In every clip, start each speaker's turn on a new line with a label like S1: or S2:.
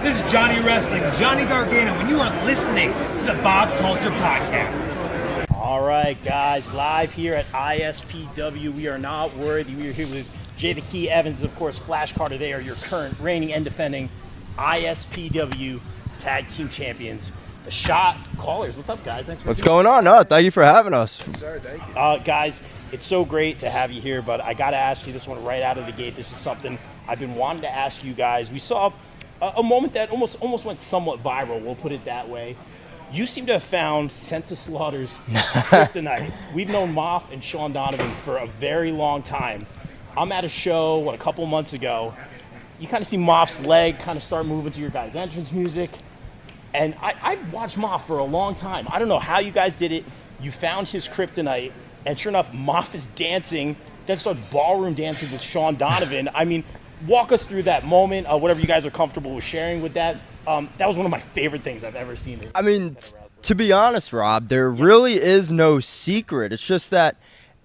S1: This is Johnny Wrestling, Johnny Gargano, and you are listening to the Bob Culture Podcast.
S2: All right, guys, live here at ISPW. We are not worried. We are here with Jay the Key Evans, of course, Flash Carter. They are your current reigning and defending ISPW Tag Team Champions. The Shot Callers. What's up, guys? Thanks for
S3: What's going on? No, thank you for having us.
S4: Yes, sir, thank you.
S2: Guys, it's so great to have you here, but I got to ask you this one right out of the gate. This is something I've been wanting to ask you guys. We saw a moment that almost went somewhat viral, we'll put it that way. You seem to have found Sent to Slaughter's kryptonite. We've known Moff and Sean Donovan for a very long time. I'm at a show, a couple months ago. You kind of see Moff's leg kind of start moving to your guys' entrance music. And I've watched Moff for a long time. I don't know how you guys did it. You found his kryptonite, and sure enough, Moff is dancing, then starts ballroom dancing with Sean Donovan. I mean, walk us through that moment, whatever you guys are comfortable with sharing with that. That was one of my favorite things I've ever seen.
S3: I mean, to be honest, Rob, there really is no secret. It's just that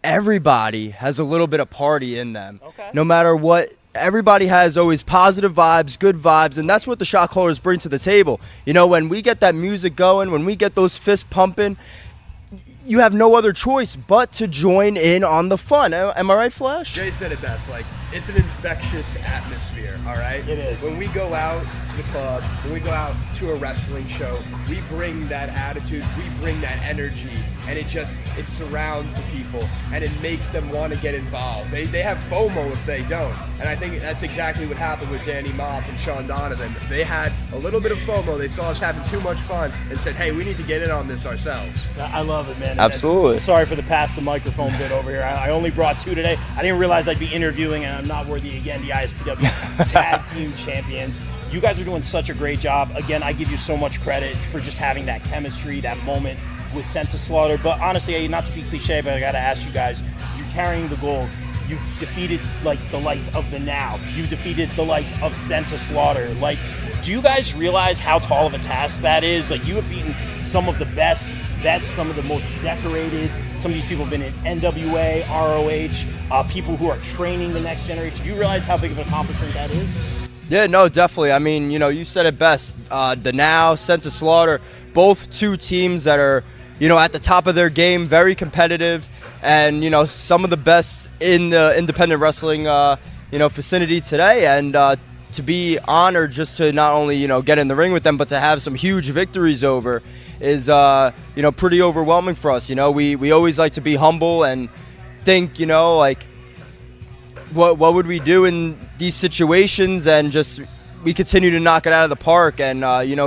S3: everybody has a little bit of party in them.
S2: Okay.
S3: No matter what, everybody has always positive vibes, good vibes, and that's what the Shot Callers bring to the table. You know, when we get that music going, when we get those fists pumping, you have no other choice but to join in on the fun. Am I right, Flash?
S4: Jay said it best. Like, it's an infectious atmosphere, all right?
S2: It is.
S4: When we go out to the club, when we go out to a wrestling show, we bring that attitude, we bring that energy, and it surrounds the people, and it makes them want to get involved. They have FOMO if they don't, and I think that's exactly what happened with Danny Moff and Sean Donovan. They had a little bit of FOMO. They saw us having too much fun and said, hey, we need to get in on this ourselves.
S2: I love it, man.
S3: Absolutely.
S2: And sorry for the pass the microphone bit over here. I only brought two today. I didn't realize I'd be interviewing, and I'm not worthy again, the ISPW Tag Team Champions. You guys are doing such a great job. Again, I give you so much credit for just having that chemistry, that moment with Sent to Slaughter. But honestly, not to be cliche, but I got to ask you guys, you're carrying the gold. You defeated, the likes of the Now. You defeated the likes of Sent to Slaughter. Do you guys realize how tall of a task that is? You have beaten some of the best vets, some of the most decorated. Some of these people have been in NWA, ROH, people who are training the next generation. Do you realize how big of an accomplishment that is?
S3: Yeah, no, definitely. I mean, you said it best. The Now, Sent to Slaughter, both two teams that are, at the top of their game, very competitive, and, some of the best in the independent wrestling, vicinity today. And to be honored just to not only, get in the ring with them, but to have some huge victories over is, pretty overwhelming for us. We always like to be humble and think, what would we do in these situations, and just we continue to knock it out of the park. And,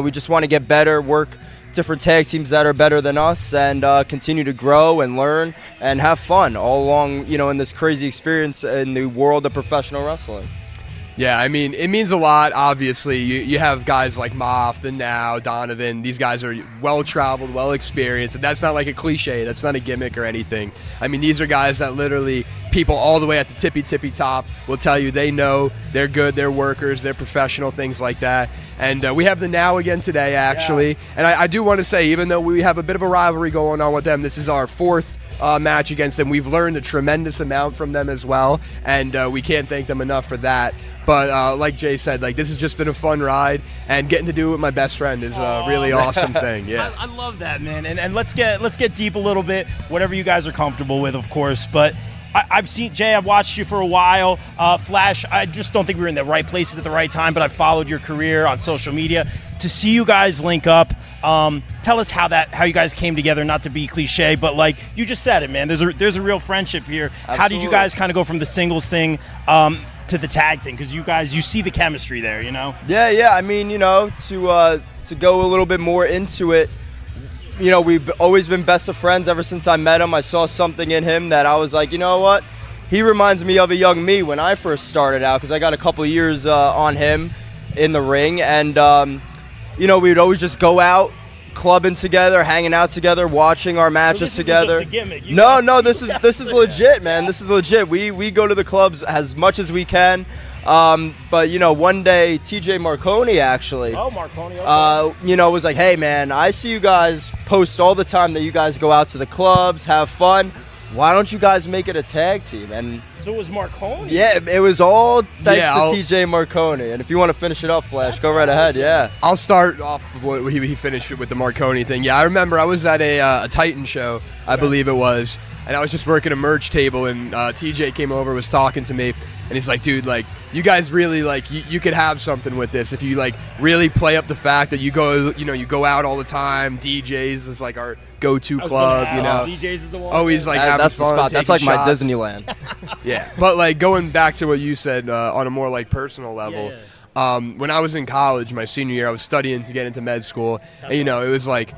S3: we just want to get better, work different tag teams that are better than us, and continue to grow and learn and have fun all along, in this crazy experience in the world of professional wrestling.
S4: Yeah, I mean, it means a lot, obviously. You have guys like Moff, the Now, Donovan. These guys are well-traveled, well-experienced, and that's not like a cliche. That's not a gimmick or anything. I mean, these are guys that literally people all the way at the tippy top will tell you they know, they're good, they're workers, they're professional, things like that. And we have the Now again today, actually. Yeah. And I do want to say, even though we have a bit of a rivalry going on with them, this is our fourth match against them. We've learned a tremendous amount from them as well, and we can't thank them enough for that. But like Jay said, this has just been a fun ride, and getting to do it with my best friend is a really awesome thing. Yeah,
S2: I love that, man. And let's get deep a little bit, whatever you guys are comfortable with, of course. But I've seen Jay. I've watched you for a while. Flash, I just don't think we were in the right places at the right time. But I've followed your career on social media. To see you guys link up, tell us how you guys came together. Not to be cliche, but you just said it, man. There's a real friendship here.
S3: Absolutely.
S2: How did you guys kind of go from the singles thing to the tag thing? Because you see the chemistry there,
S3: Yeah. I mean, to go a little bit more into it, we've always been best of friends ever since I met him. I saw something in him that I was like, you know what? He reminds me of a young me when I first started out, because I got a couple of years on him in the ring. And, we would always just go out, clubbing together, hanging out together, watching our matches together.
S2: Just a gimmick.
S3: No, this is legit, man. This is legit. We go to the clubs as much as we can. But one day TJ Marconi actually,
S2: Marconi, okay.
S3: Was like, hey man, I see you guys post all the time that you guys go out to the clubs, have fun. Why don't you guys make it a tag team? And
S2: So it was Marconi?
S3: Yeah, it was all thanks
S4: Yeah,
S3: to
S4: I'll-
S3: TJ Marconi. And if you want to finish it up, Flash, go right ahead. Yeah.
S4: I'll start off with what he finished it with the Marconi thing. Yeah, I remember I was at a Titan show, I believe it was, and I was just working a merch table, and TJ came over, was talking to me, and he's like, dude, like, you guys really, like, you could have something with this if you, like, really play up the fact that you go out all the time. DJs is, like, our go-to club, you know.
S2: DJs is the one.
S4: Always, like, having
S3: That's the
S4: fun,
S3: spot. That's
S4: taking
S3: like my
S4: shots.
S3: Disneyland.
S4: Yeah, but like going back to what you said on a more like personal level, when I was in college, my senior year, I was studying to get into med school, and you know it was like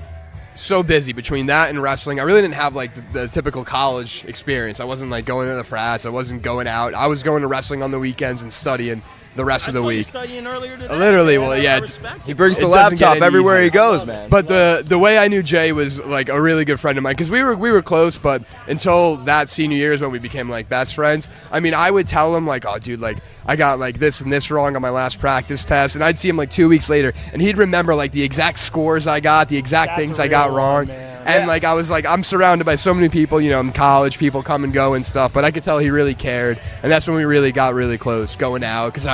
S4: so busy between that and wrestling. I really didn't have like the typical college experience. I wasn't like going to the frats. I wasn't going out. I was going to wrestling on the weekends and studying the rest of the week.
S2: Studying earlier today.
S4: Literally,
S2: man.
S4: well,
S2: I
S4: yeah.
S2: respect
S3: He
S2: it.
S3: brings the
S4: It doesn't get
S3: laptop
S4: any
S3: everywhere he
S4: easier.
S3: goes, man.
S4: But the way I knew Jay was like a really good friend of mine because we were close, but until that senior year is when we became like best friends. I mean, I would tell him like, oh, dude, like I got like this and this wrong on my last practice test, and I'd see him like 2 weeks later, and he'd remember like the exact scores I got, the exact
S2: That's
S4: things
S2: a
S4: I got
S2: real
S4: wrong.
S2: one, man.
S4: And like I was like, I'm surrounded by so many people, you know, in college, people come and go and stuff, but I could tell he really cared, and that's when we really got really close going out because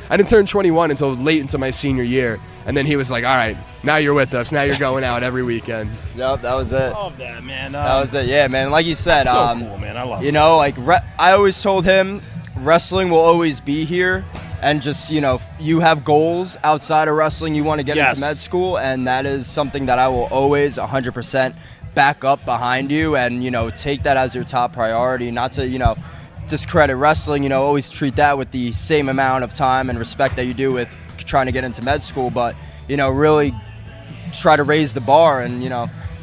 S4: I didn't turn 21 until late into my senior year, and then he was like, all right, now you're with us, now you're going out every weekend.
S3: Yep, that was it.
S2: Love that, man.
S3: That was it. Yeah, man. Like you said,
S2: so cool, man. I love
S3: you
S2: it.
S3: know, like I always told him, wrestling will always be here, and just you have goals outside of wrestling. You want to get
S2: Yes.
S3: into med school, and that is something that I will always 100% back up behind you, and take that as your top priority. Not to discredit wrestling. Always treat that with the same amount of time and respect that you do with trying to get into med school, but really try to raise the bar and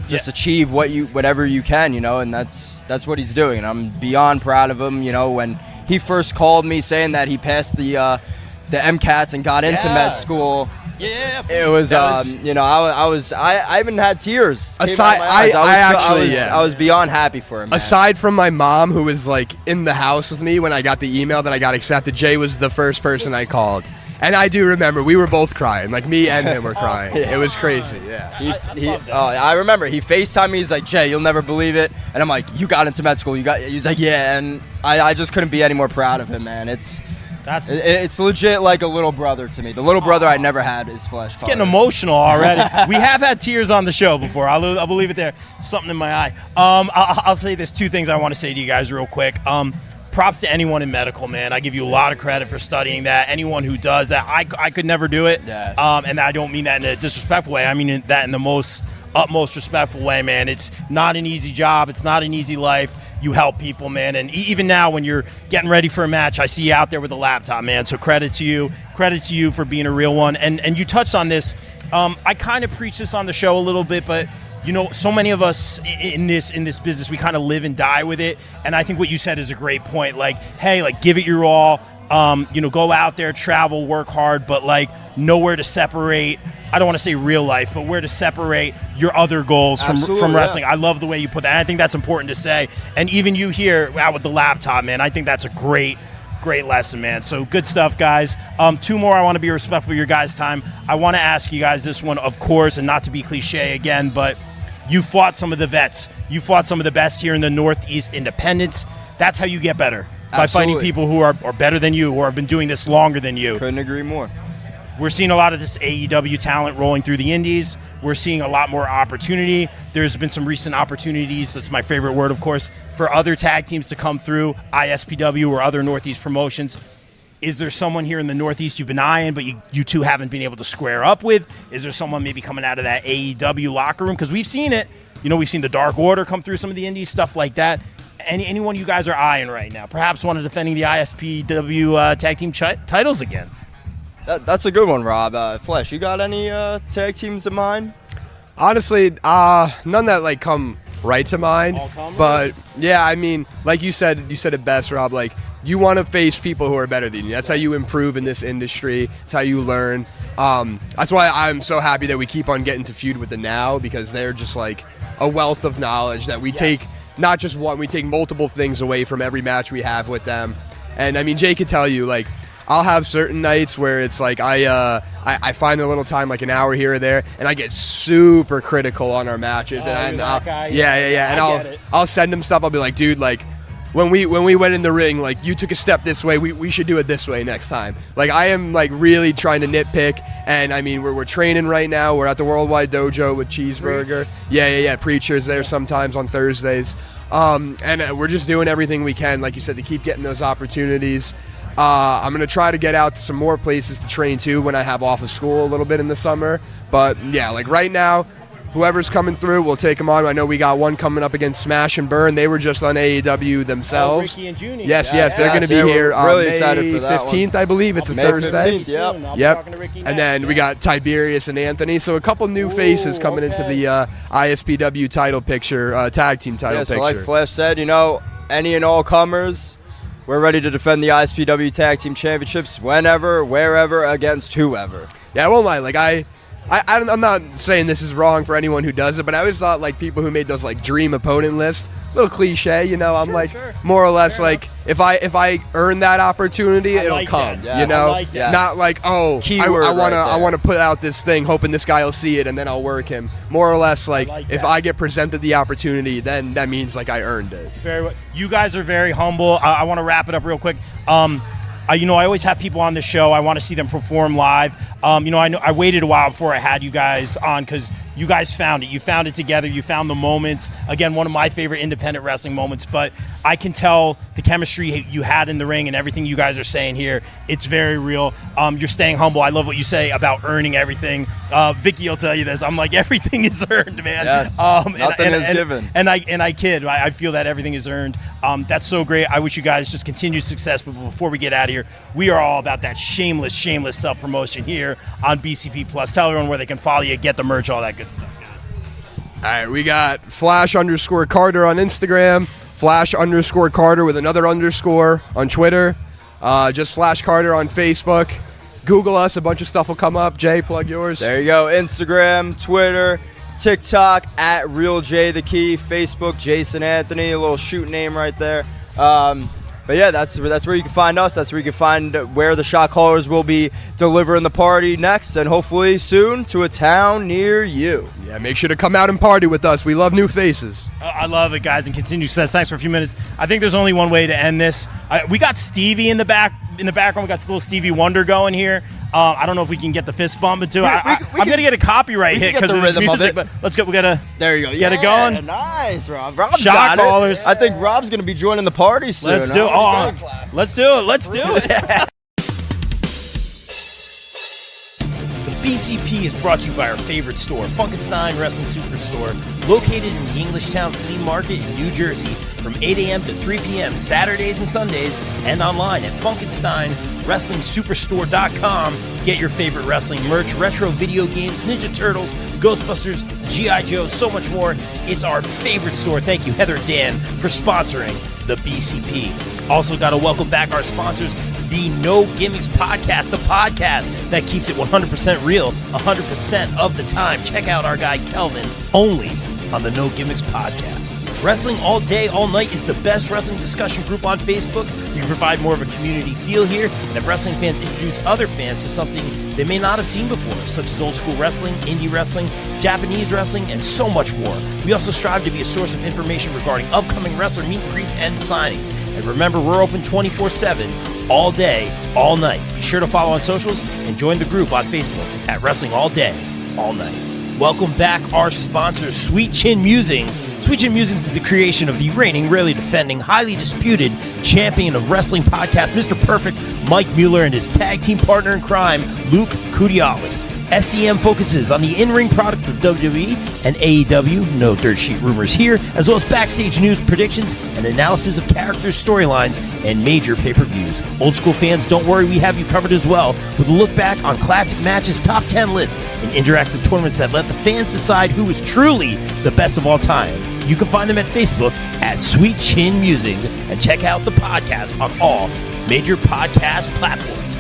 S3: just achieve whatever you can, and that's what he's doing, and I'm beyond proud of him. When he first called me saying that he passed the MCATs and got into med school,
S2: Yeah.
S3: it was
S4: That was-
S3: I even had tears. Came
S4: Aside-
S3: out my eyes.
S4: I
S3: I was beyond happy for him, man.
S4: Aside from my mom, who was like in the house with me when I got the email that I got accepted, Jay was the first person I called. And I do remember we were both crying, like me and him were crying. It was crazy, yeah.
S3: I remember he FaceTimed me. He's like, Jay, you'll never believe it. And I'm like, you got into med school. He's like, yeah. And I just couldn't be any more proud of him, man. It's legit like a little brother to me. The little brother I never had is flesh.
S2: It's getting emotional already. We have had tears on the show before. I'll leave it there. Something in my eye. I'll say there's two things I want to say to you guys real quick. Props to anyone in medical, man. I give you a lot of credit for studying that. Anyone who does that, I could never do it.
S3: Yeah.
S2: And I don't mean that in a disrespectful way. I mean that in the utmost respectful way, man. It's not an easy job. It's not an easy life. You help people, man. And even now when you're getting ready for a match, I see you out there with a laptop, man. So credit to you. Credit to you for being a real one. And you touched on this. I kind of preach this on the show a little bit, but so many of us in this business, we kind of live and die with it. And I think what you said is a great point. Like, hey, like give it your all. Go out there, travel, work hard, but like know where to separate. I don't want to say real life, but where to separate your other goals from wrestling. I love the way you put that. I think that's important to say. And even you here out with the laptop, man, I think that's a great lesson, man. So good stuff, guys. Two more. I want to be respectful of your guys' time. I want to ask you guys this one, of course, and not to be cliche again, but you fought some of the vets. You fought some of the best here in the Northeast independents. That's how you get better. By fighting people who are better than you or have been doing this longer than you.
S3: Couldn't agree more.
S2: We're seeing a lot of this AEW talent rolling through the indies. We're seeing a lot more opportunity. There's been some recent opportunities, that's my favorite word, of course, for other tag teams to come through, ISPW or other Northeast promotions. Is there someone here in the Northeast you've been eyeing, but you two haven't been able to square up with? Is there someone maybe coming out of that AEW locker room? Because we've seen it. We've seen the Dark Order come through some of the indies, stuff like that. Anyone you guys are eyeing right now? Perhaps one of defending the ISPW tag team titles against?
S3: That's a good one, Rob. Flesh, you got any tag teams in mind?
S4: Honestly, none that like come right to mind. But yeah, I mean, like you said it best, Rob. Like you want to face people who are better than you. That's how you improve in this industry. It's how you learn. That's why I'm so happy that we keep on getting to feud with the Now, because they're just like a wealth of knowledge that we take. Not just one, we take multiple things away from every match we have with them. And I mean, Jay could tell you, like, I'll have certain nights where it's like I find a little time, like an hour here or there, and I get super critical on our matches. And
S2: And
S4: I'll send him stuff. I'll be like, dude, like, when we went in the ring, like, you took a step this way, we should do it this way next time. Like, I am like really trying to nitpick, and I mean we're training right now. We're at the Worldwide Dojo with Cheeseburger. Yeah. Preacher's there sometimes on Thursdays, and we're just doing everything we can, like you said, to keep getting those opportunities. I'm gonna try to get out to some more places to train too when I have off of school a little bit in the summer. But yeah, like right now, whoever's coming through, we'll take them on. I know we got one coming up against Smash and Burn. They were just on AEW themselves.
S2: Ricky and Junie.
S4: Yes, they're going to be here
S3: really
S4: May
S3: excited for that
S4: 15th, I believe. It's a
S3: May
S4: Thursday.
S3: 15th,
S4: Yep. And then we got Tiberius and Anthony. So a couple new faces coming into the ISPW title picture, tag team title picture.
S3: So like Flash said, any and all comers, we're ready to defend the ISPW Tag Team Championships whenever, wherever, against whoever.
S4: Yeah, I won't lie. Like, I'm not saying this is wrong for anyone who does it, but I always thought, like, people who made those, like, dream opponent lists, a little cliche, I'm more or less fair like, enough. if I earn that opportunity, it'll
S2: like
S4: come,
S2: that.
S3: I
S2: like that.
S4: Not like, I want to put out this thing hoping this guy will see it and then I'll work him. More or less like if I get presented the opportunity, then that means like I earned it.
S2: Very well. You guys are very humble. I want to wrap it up real quick. I always have people on the show. I want to see them perform live. I waited a while before I had you guys on because you guys found it. You found it together. You found the moments. Again, one of my favorite independent wrestling moments. But I can tell the chemistry you had in the ring and everything you guys are saying here. It's very real. You're staying humble. I love what you say about earning everything. Vicky will tell you this. I'm like, everything is earned, man.
S3: Yes. Nothing is given.
S2: And I kid. I feel that everything is earned. That's so great. I wish you guys just continued success. But before we get out of here, we are all about that shameless self-promotion here on BCP Plus. Tell everyone where they can follow you, get the merch, all that good stuff, guys.
S4: All right, we got Flash_Carter on Instagram, Flash_Carter with another underscore on Twitter, just Flash Carter on Facebook. Google us, a bunch of stuff will come up. Jay, plug yours.
S3: There you go. Instagram, Twitter, TikTok, at RealJTheKey, Facebook, Jason Anthony, a little shoot name right there. But yeah, that's where you can find us. That's where you can find where the shot callers will be delivering the party next, and hopefully soon to a town near you.
S4: Yeah, make sure to come out and party with us. We love new faces.
S2: I love it, guys, and continue success. Thanks for a few minutes. I think there's only one way to end this. We got Stevie in the background. We got little Stevie Wonder going here. I don't know if we can get the fist bump into it. I'm going to get a copyright hit because of the rhythm music, of it. But let's go. We got to
S3: there you go.
S2: Get it going.
S3: Nice, Rob. Rob's
S2: shot
S3: got
S2: callers.
S3: It. I think Rob's going to be joining the party soon.
S2: Let's do it. Let's do it. Let's do it. BCP is brought to you by our favorite store, Funkenstein Wrestling Superstore, located in the Englishtown Flea Market in New Jersey from 8 a.m. to 3 p.m. Saturdays and Sundays, and online at FunkensteinWrestlingSuperstore.com. Get your favorite wrestling merch, retro video games, Ninja Turtles, Ghostbusters, G.I. Joe, so much more. It's our favorite store. Thank you, Heather and Dan, for sponsoring the BCP. Also got to welcome back our sponsors, the No Gimmicks Podcast, the podcast that keeps it 100% real 100% of the time. Check out our guy Kelvin, only on the No Gimmicks Podcast. Wrestling All Day, All Night is the best wrestling discussion group on Facebook. We provide more of a community feel here and have wrestling fans introduce other fans to something they may not have seen before, such as old school wrestling, indie wrestling, Japanese wrestling, and so much more. We also strive to be a source of information regarding upcoming wrestler meet and greets and signings. And remember, we're open 24/7, all day, all night. Be sure to follow on socials and join the group on Facebook at Wrestling All Day, All Night. Welcome back our sponsor, Sweet Chin Musings. Sweet Chin Musings is the creation of the reigning, rarely defending, highly disputed champion of wrestling podcast, Mr. Perfect, Mike Mueller, and his tag team partner in crime, Luke Kudialis. SCM focuses on the in-ring product of WWE and AEW, no dirt sheet rumors here, as well as backstage news, predictions, and analysis of characters, storylines, and major pay-per-views. Old school fans, don't worry, we have you covered as well, with a look back on classic matches, top 10 lists, and interactive tournaments that let the fans decide who is truly the best of all time. You can find them at Facebook at Sweet Chin Musings, and check out the podcast on all major podcast platforms.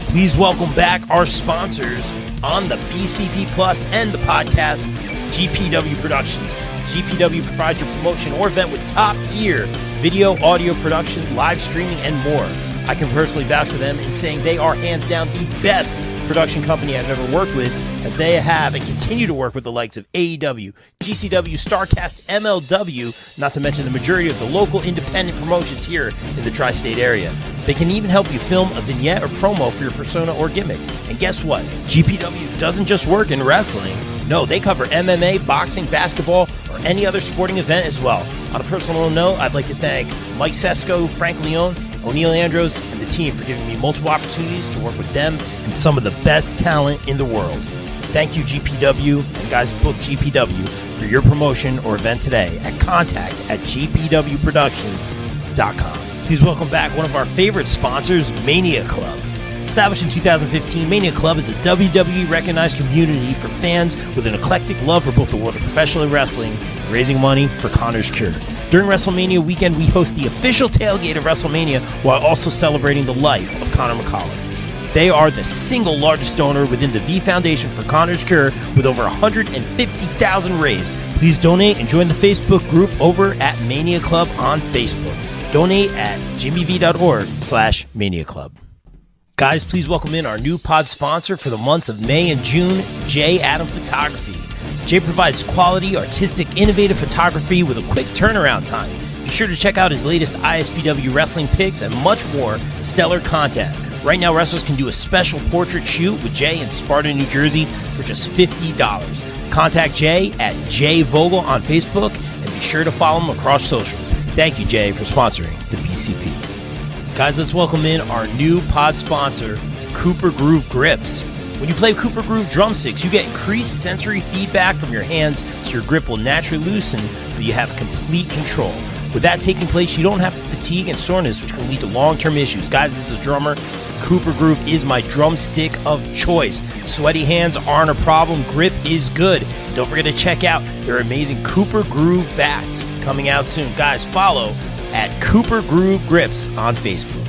S2: Please welcome back our sponsors on the BCP Plus and the podcast, GPW Productions. GPW provides your promotion or event with top-tier video, audio production, live streaming, and more. I can personally vouch for them in saying they are hands down the best production company I've ever worked with, as they have and continue to work with the likes of AEW, GCW, StarCast, MLW, not to mention the majority of the local independent promotions here in the tri-state area. They can even help you film a vignette or promo for your persona or gimmick. And guess what? GPW doesn't just work in wrestling. No, they cover MMA, boxing, basketball, or any other sporting event as well. On a personal note, I'd like to thank Mike Sesko, Frank Leone, O'Neil Andros, and the team for giving me multiple opportunities to work with them and some of the best talent in the world. Thank you, GPW, and guys, book GPW for your promotion or event today at contact@gpwproductions.com. Please welcome back one of our favorite sponsors, Mania Club. Established in 2015, Mania Club is a WWE-recognized community for fans with an eclectic love for both the world of professional wrestling and raising money for Connor's Cure. During WrestleMania weekend, we host the official tailgate of WrestleMania while also celebrating the life of Conor McCauley. They are the single largest donor within the V Foundation for Connor's Cure with over 150,000 raised. Please donate and join the Facebook group over at Mania Club on Facebook. Donate at jimmyv.org/Mania Club. Guys, please welcome in our new pod sponsor for the months of May and June, J. Adam Photography. Jay provides quality, artistic, innovative photography with a quick turnaround time. Be sure to check out his latest ISPW wrestling pics and much more stellar content. Right now, wrestlers can do a special portrait shoot with Jay in Sparta, New Jersey for just $50. Contact Jay at Jay Vogel on Facebook and be sure to follow him across socials. Thank you, Jay, for sponsoring the BCP. Guys, let's welcome in our new pod sponsor, Cooper Groove Grips. When you play Cooper Groove drumsticks, you get increased sensory feedback from your hands, so your grip will naturally loosen, but you have complete control. With that taking place, you don't have fatigue and soreness, which can lead to long-term issues. Guys, as a drummer, Cooper Groove is my drumstick of choice. Sweaty hands aren't a problem. Grip is good. Don't forget to check out their amazing Cooper Groove bats coming out soon. Guys, follow at Cooper Groove Grips on Facebook.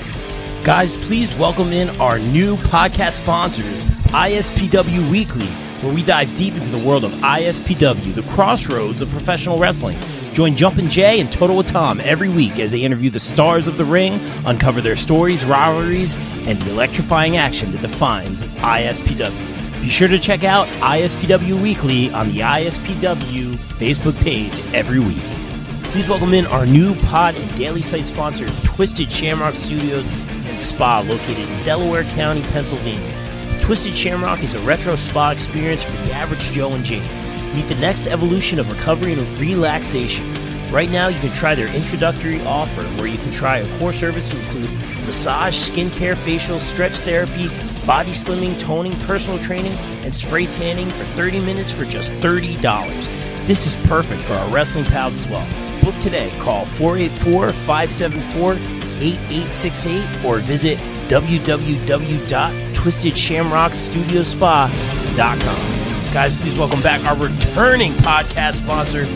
S2: Guys, please welcome in our new podcast sponsors, ISPW Weekly, where we dive deep into the world of ISPW, the crossroads of professional wrestling. Join Jumpin' Jay and Total with Tom every week as they interview the stars of the ring, uncover their stories, rivalries, and the electrifying action that defines ISPW. Be sure to check out ISPW Weekly on the ISPW Facebook page every week. Please welcome in our new pod and daily site sponsor, Twisted Shamrock Studios and Spa, located in Delaware County, Pennsylvania. Twisted Shamrock is a retro spa experience for the average Joe and Jane. Meet the next evolution of recovery and relaxation. Right now, you can try their introductory offer, where you can try a core service to include massage, skincare, facial, stretch therapy, body slimming, toning, personal training, and spray tanning for 30 minutes for just $30. This is perfect for our wrestling pals as well. Book today. Call 484-574-8868 or visit www.twistedshamrockstudiospa.com. Guys, please welcome back our returning podcast sponsor,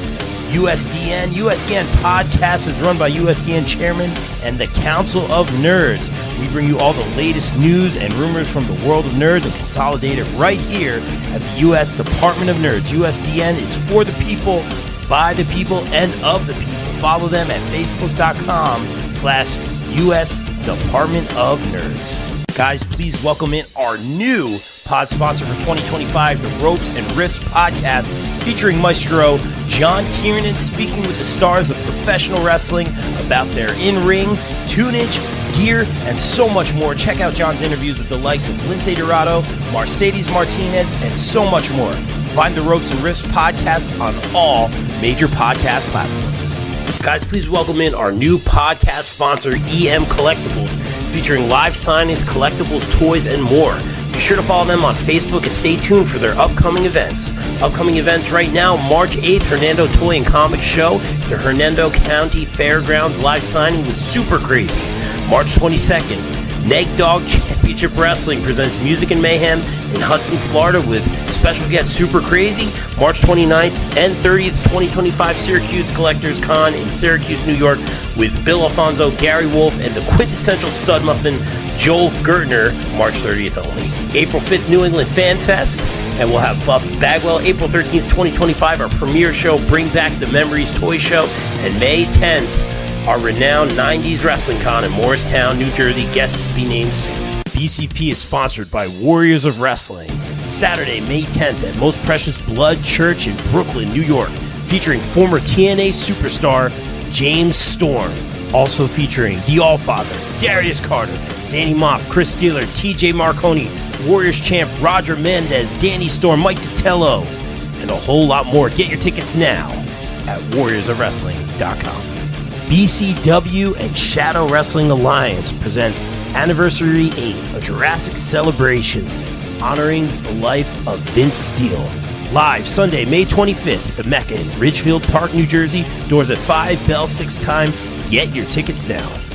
S2: USDN. USDN Podcast is run by USDN Chairman and the Council of Nerds. We bring you all the latest news and rumors from the world of nerds and consolidate it right here at the U.S. Department of Nerds. USDN is for the people, by the people, and of the people. Follow them at facebook.com/US Department of Nerds. Guys, please welcome in our new pod sponsor for 2025, the Ropes and Riffs Podcast, featuring Maestro John Kiernan speaking with the stars of professional wrestling about their in-ring, tunage, gear, and so much more. Check out John's interviews with the likes of Lince Dorado, Mercedes Martinez, and so much more. Find the Ropes and Riffs Podcast on all major podcast platforms. Guys, please welcome in our new podcast sponsor, EM Collectibles, featuring live signings, collectibles, toys, and more. Be sure to follow them on Facebook and stay tuned for their upcoming events. Upcoming events right now, March 8th, Hernando Toy and Comic Show, the Hernando County Fairgrounds live signing with Super Crazy. March 22nd, Neg Dog Championship Wrestling presents Music and Mayhem in Hudson, Florida with special guest Super Crazy. March 29th and 30th, 2025 Syracuse Collectors Con in Syracuse, New York with Bill Alfonso, Gary Wolf, and the quintessential stud muffin Joel Gertner, March 30th only. April 5th, New England Fan Fest, and we'll have Buff Bagwell. April 13th, 2025, our premiere show, Bring Back the Memories Toy Show, and May 10th, our renowned 90s Wrestling Con in Morristown, New Jersey, guests to be named soon. BCP is sponsored by Warriors of Wrestling. Saturday, May 10th at Most Precious Blood Church in Brooklyn, New York, featuring former TNA superstar James Storm. Also featuring The Allfather, Darius Carter, Danny Moff, Chris Steeler, TJ Marconi, Warriors champ Roger Mendez, Danny Storm, Mike Titello, and a whole lot more. Get your tickets now at warriorsofwrestling.com. BCW and Shadow Wrestling Alliance present Anniversary 8, a Jurassic celebration honoring the life of Vince Steele. Live Sunday, May 25th at the Mecca in Ridgefield Park, New Jersey. Doors at 5, bell 6 time. Get your tickets now.